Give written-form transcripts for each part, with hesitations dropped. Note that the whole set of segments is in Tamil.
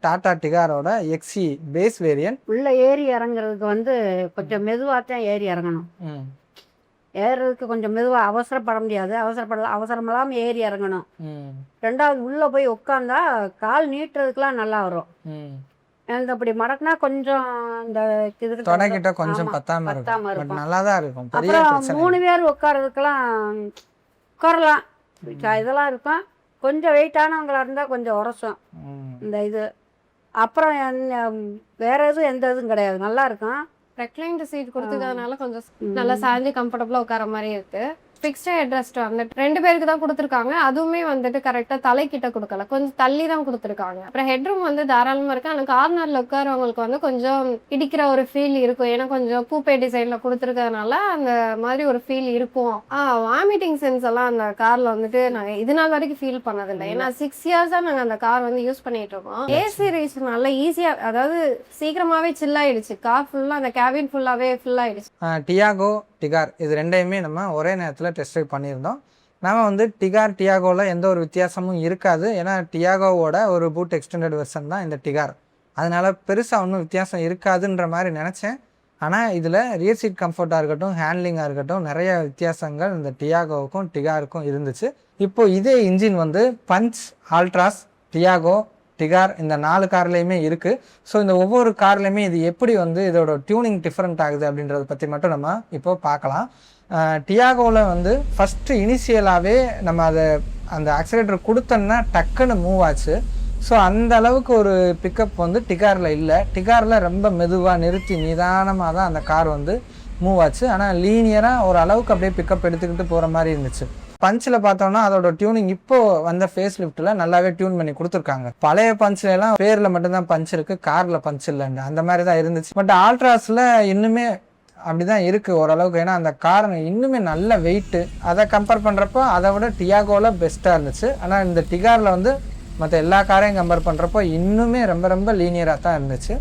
டாடா டிகாரோட எக்ஸி பேஸ் வேரியன்ட். உள்ள ஏறி இறங்குறதுக்கு வந்து கொஞ்சம் மெதுவாக தான் ஏறி இறங்கணும். ஏறுறதுக்கு கொஞ்சம் மெதுவாக, அவசரப்பட முடியாது. அவசரமெல்லாம் ஏறி இறங்கணும். ரெண்டாவது உள்ளே போய் உட்காந்தா கால் நீட்டுறதுக்கெலாம் நல்லா வரும். எனக்கு அப்படி மடக்குனா கொஞ்சம் இந்த இதுக்கு தொடக்கிட்ட கொஞ்சம் பத்தாம இருக்கும். நல்லா தான் இருக்கும். அப்புறம் 3 பேர் உட்காரதுக்கெல்லாம் உட்காரலாம். இதெல்லாம் இருக்கும். கொஞ்சம் வெயிட்டானவங்களா இருந்தால் கொஞ்சம் உரசும் இந்த இது. அப்புறம் வேற எதுவும் எந்த இதுவும் கிடையாது, நல்லா இருக்கும். ரெக்ளைன்டு சீட் கொடுத்துக்கிறதுனால கொஞ்சம் நல்லா சாஞ்சி கம்ஃபர்டபுளாக உட்கார மாதிரி இருக்கு. ஃபிக்ஸ்டு ஹெட்ரெஸ்ட் வந்துட்டு 2 பேருக்கு தான் கொடுத்துருக்காங்க. அதுவுமே வந்துட்டு கரெக்டாக தலைக்கிட்ட கொடுக்கல, கொஞ்சம் தள்ளி தான் கொடுத்துருக்காங்க. அப்புறம் ஹெட்ரூம் வந்து தாராளமாக இருக்கு. ஆனால் கார்னரில் உட்காரவங்களுக்கு வந்து கொஞ்சம் இடிக்கிற ஒரு ஃபீல் இருக்கும். ஏன்னா கொஞ்சம் கூப்பே டிசைனில் கொடுத்துருக்கிறதுனால அந்த மாதிரி ஒரு ஃபீல் இருக்கும். வாமிட்டிங் சென்ஸ் எல்லாம் அந்த காரில் வந்துட்டு நாங்கள் இது நாள் வரைக்கும் ஃபீல் பண்ணதில்லை. ஏன்னா 6 இயர்ஸாக நாங்கள் அந்த கார் வந்து யூஸ் பண்ணிட்டு இருக்கோம். ஏசி ரேஸ் நல்லா ஈஸியாக, அதாவது சீக்கிரமாகவே சில் ஆயிடுச்சு. கார் ஃபுல்லாக அந்த கேபின் ஃபுல்லாகவே ஃபில் ஆயிடுச்சு. டியாகோ டிகார் இது ரெண்டையுமே நம்ம ஒரே நேரத்தில் டெஸ்ட் ட்ரைவ் பண்ணியிருந்தோம். நம்ம வந்து டியாகோவில் எந்த ஒரு வித்தியாசமும் இருக்காது. ஏன்னா டியாகோவோட ஒரு பூட் எக்ஸ்டெண்டட் வெர்ஷன் தான் இந்த டிகார். அதனால் பெருசாக ஒன்றும் வித்தியாசம் இருக்காதுன்ற மாதிரி நினச்சேன். ஆனால் இதில் ரியர் சீட் கம்ஃபர்ட்டாக இருக்கட்டும், ஹேண்ட்லிங்காக இருக்கட்டும், நிறைய வித்தியாசங்கள் இந்த டியாகோவுக்கும் டிகாருக்கும் இருந்துச்சு. இப்போது இதே இன்ஜின் வந்து பஞ்ச், ஆல்ட்ராஸ், டியாகோ, டிகார் இந்த 4 கார்லேயுமே இருக்குது. ஸோ இந்த ஒவ்வொரு கார்லேயுமே இது எப்படி வந்து இதோட டியூனிங் டிஃப்ரெண்ட் ஆகுது அப்படின்றத பற்றி மட்டும் நம்ம இப்போ பார்க்கலாம். டியாகோவில் வந்து ஃபஸ்ட்டு இனிஷியலாகவே நம்ம அந்த ஆக்சிலேட்டர் கொடுத்தோன்னா டக்குன்னு மூவ் ஆச்சு. ஸோ அந்த அளவுக்கு ஒரு பிக்கப் வந்து டிகாரில் இல்லை. டிகாரில் ரொம்ப மெதுவாக நிறுத்தி நிதானமாக தான் அந்த கார் வந்து மூவ் ஆச்சு. ஆனால் லீனியராக ஒரு அளவுக்கு அப்படியே பிக்கப் எடுத்துக்கிட்டு போகிற மாதிரி இருந்துச்சு. பஞ்சில் பார்த்தோம்னா அதோட டியூனிங் இப்போ வந்த ஃபேஸ் லிஃப்ட்டில் நல்லாவே டியூன் பண்ணி கொடுத்துருக்காங்க. பழைய பஞ்சில் எல்லாம் பேரில் மட்டும்தான் பஞ்ச் இருக்குது, காரில் பஞ்ச் இல்லைன்னு அந்த மாதிரி தான் இருந்துச்சு. பட் ஆல்ட்ராஸில் இன்னுமே அப்படிதான் இருக்குது ஓரளவுக்கு. ஏன்னா அந்த கார் இன்னுமே நல்ல வெயிட்டு. அதை கம்பேர் பண்ணுறப்போ அதை விட டியாகோவில் பெஸ்ட்டாக இருந்துச்சு. ஆனால் இந்த டிகாரில் வந்து மற்ற எல்லா காரையும் கம்பேர் பண்ணுறப்போ இன்னுமே ரொம்ப ரொம்ப லீனியராக தான் இருந்துச்சு.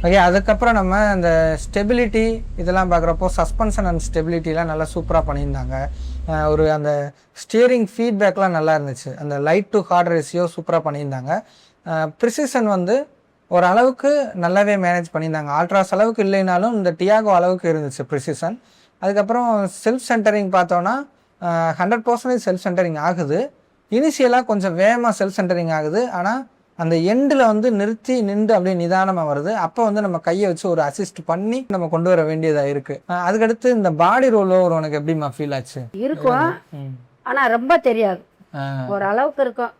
ஓகே, அதுக்கப்புறம் நம்ம அந்த ஸ்டெபிலிட்டி இதெல்லாம் பார்க்குறப்போ சஸ்பென்ஷன் அண்ட் ஸ்டெபிலிட்டிலாம் நல்லா சூப்பராக பண்ணியிருந்தாங்க. ஒரு அந்த ஸ்டியரிங் ஃபீட்பேக்லாம் நல்லா இருந்துச்சு. அந்த லைட் டு ஹார்ட் ரேஷியோ சூப்பராக பண்ணியிருந்தாங்க. ப்ரிசிஷன் வந்து ஓரளவுக்கு நல்லாவே மேனேஜ் பண்ணியிருந்தாங்க. ஆல்ட்ராஸ் அளவுக்கு இல்லைனாலும் இந்த டியாகோ அளவுக்கு இருந்துச்சு ப்ரிசிஷன். அதுக்கப்புறம் செல்ஃப் சென்டரிங் பார்த்தோன்னா 100% செல்ஃப் சென்டரிங் ஆகுது. இனிஷியலாக கொஞ்சம் வேகமாக செல்ஃப் சென்டரிங் ஆகுது. ஆனால் அந்த எண்டில் வந்து நின்று அப்படியே நிதானமாக வருது. அப்போ வந்து நம்ம கையை வச்சு ஒரு அசிஸ்ட் பண்ணி நம்ம கொண்டு வர வேண்டியதாக இருக்குது. அதுக்கடுத்து இந்த பாடி ரோல் ஓவர் உனக்கு எப்படிமா ஃபீல் ஆச்சு? இருக்கும், ஆனால் ரொம்ப தெரியாது, ஒரு அளவுக்கு இருக்கும்.